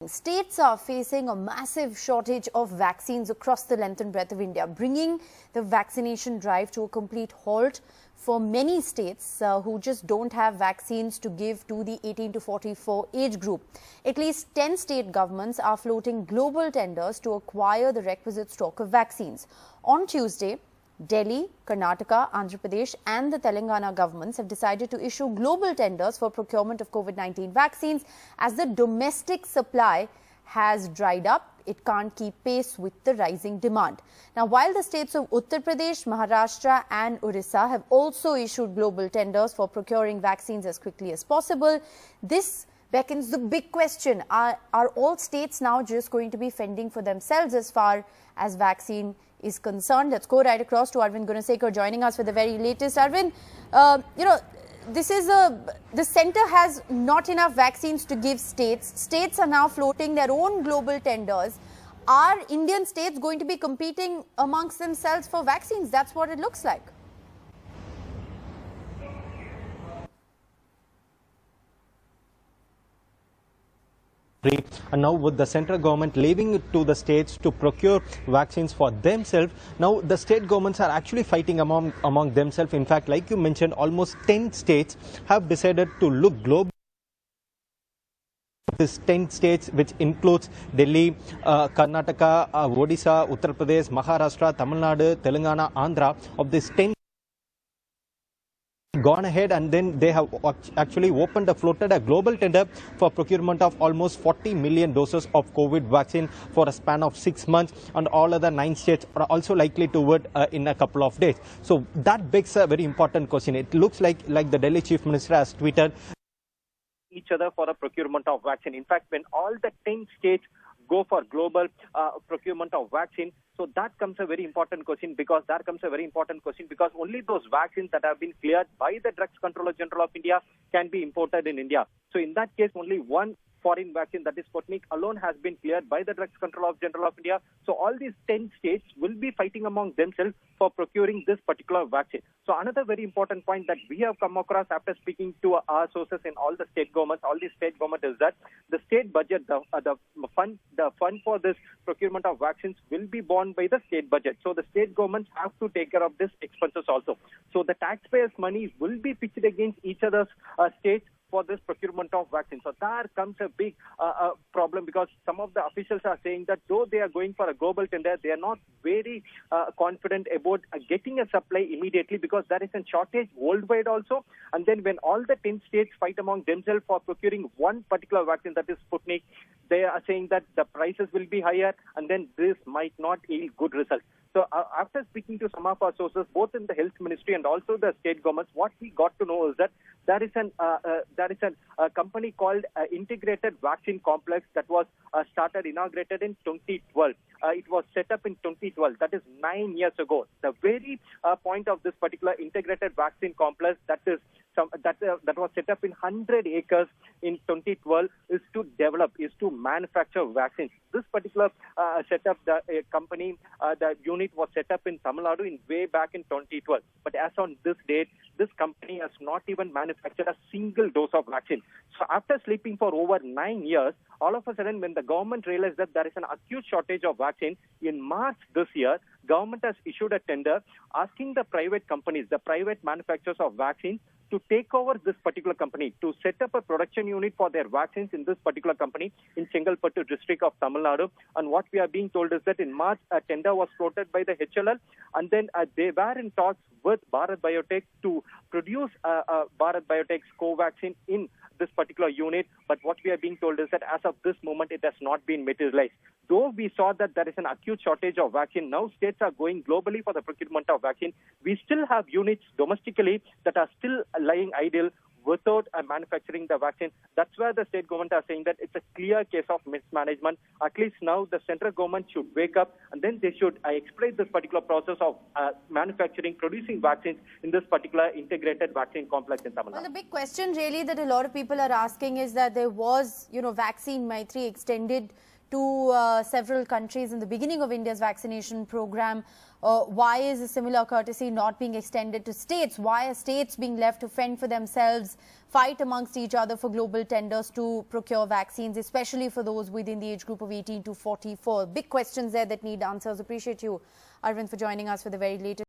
States are facing a massive shortage of vaccines across the length and breadth of India, bringing the vaccination drive to a complete halt for many states who just don't have vaccines to give to the 18 to 44 age group. At least 10 state governments are floating global tenders to acquire the requisite stock of vaccines. On Tuesday, Delhi, Karnataka, Andhra Pradesh and the Telangana governments have decided to issue global tenders for procurement of COVID-19 vaccines as the domestic supply has dried up. It can't keep pace with the rising demand. Now, while the states of Uttar Pradesh, Maharashtra and Orissa have also issued global tenders for procuring vaccines as quickly as possible, this beckons the big question. Are all states now just going to be fending for themselves as far as vaccine is concerned? Let's go right across to Arvind Gunasekar joining us with the very latest. Arvind, the centre has not enough vaccines to give states. States are now floating their own global tenders. Are Indian states going to be competing amongst themselves for vaccines? That's what it looks like. And now with the central government leaving it to the states to procure vaccines for themselves, now the state governments are actually fighting among themselves. In fact, like you mentioned, almost 10 states have decided to look global. These 10 states, which includes Delhi, Karnataka, Odisha, Uttar Pradesh, Maharashtra, Tamil Nadu, Telangana, Andhra, of these 10 gone ahead and then they have actually floated a global tender for procurement of almost 40 million doses of COVID vaccine for a span of 6 months, and all other 9 states are also likely to vote in a couple of days. So that begs a very important question. It looks like the Delhi Chief Minister has tweeted each other for the procurement of vaccine. In fact, when all the 10 states go for global procurement of vaccine, so that comes a very important question because only those vaccines that have been cleared by the Drugs Controller General of India can be imported in India. So in that case, only one foreign vaccine, that is Sputnik, alone has been cleared by the Drugs Controller General of India. So all these 10 states will be fighting among themselves for procuring this particular vaccine. So another very important point that we have come across after speaking to our sources in all the state governments, is that the state budget, the fund for this procurement of vaccines will be borne by the state budget. So the state governments have to take care of this expenses also. So the taxpayers' money will be pitched against each other's states for this procurement of vaccines. So there comes a big problem because some of the officials are saying that though they are going for a global tender, they are not very confident about getting a supply immediately because there is a shortage worldwide also. And then when all the 10 states fight among themselves for procuring one particular vaccine, that is Sputnik, they are saying that the prices will be higher and then this might not yield good results. So after speaking to some of our sources, both in the health ministry and also the state governments, what we got to know is that there is a company called Integrated Vaccine Complex that was inaugurated in 2012. It was set up in 2012. That is 9 years ago. The very point of this particular Integrated Vaccine Complex that was set up in 100 acres in 2012 is to manufacture vaccines. This particular setup, the unit was set up in Tamil Nadu way back in 2012. But as on this date, this company has not even manufactured a single dose of vaccine. So after sleeping for over 9 years, all of a sudden when the government realized that there is an acute shortage of vaccine, in March this year, government has issued a tender asking the private companies, the private manufacturers of vaccines, to take over this particular company, to set up a production unit for their vaccines in this particular company in Chengalpattu district of Tamil Nadu. And what we are being told is that in March, a tender was floated by the HLL, and then they were in talks with Bharat Biotech to produce Bharat Biotech's Covaxin in this particular unit. But what we are being told is that as of this moment, it has not been materialized. Though we saw that there is an acute shortage of vaccine, now states are going globally for the procurement of vaccine. We still have units domestically that are still lying idle without manufacturing the vaccine. That's where the state government are saying that it's a clear case of mismanagement. At least now the central government should wake up and then they should expedite this particular process of manufacturing, producing vaccines in this particular integrated vaccine complex in Tamil Nadu. Well, the big question really that a lot of people are asking is that there was, vaccine Maitri extended to several countries in the beginning of India's vaccination program. Why is a similar courtesy not being extended to states? Why are states being left to fend for themselves, fight amongst each other for global tenders to procure vaccines, especially for those within the age group of 18 to 44? Big questions there that need answers. Appreciate you, Arvind, for joining us for the very latest.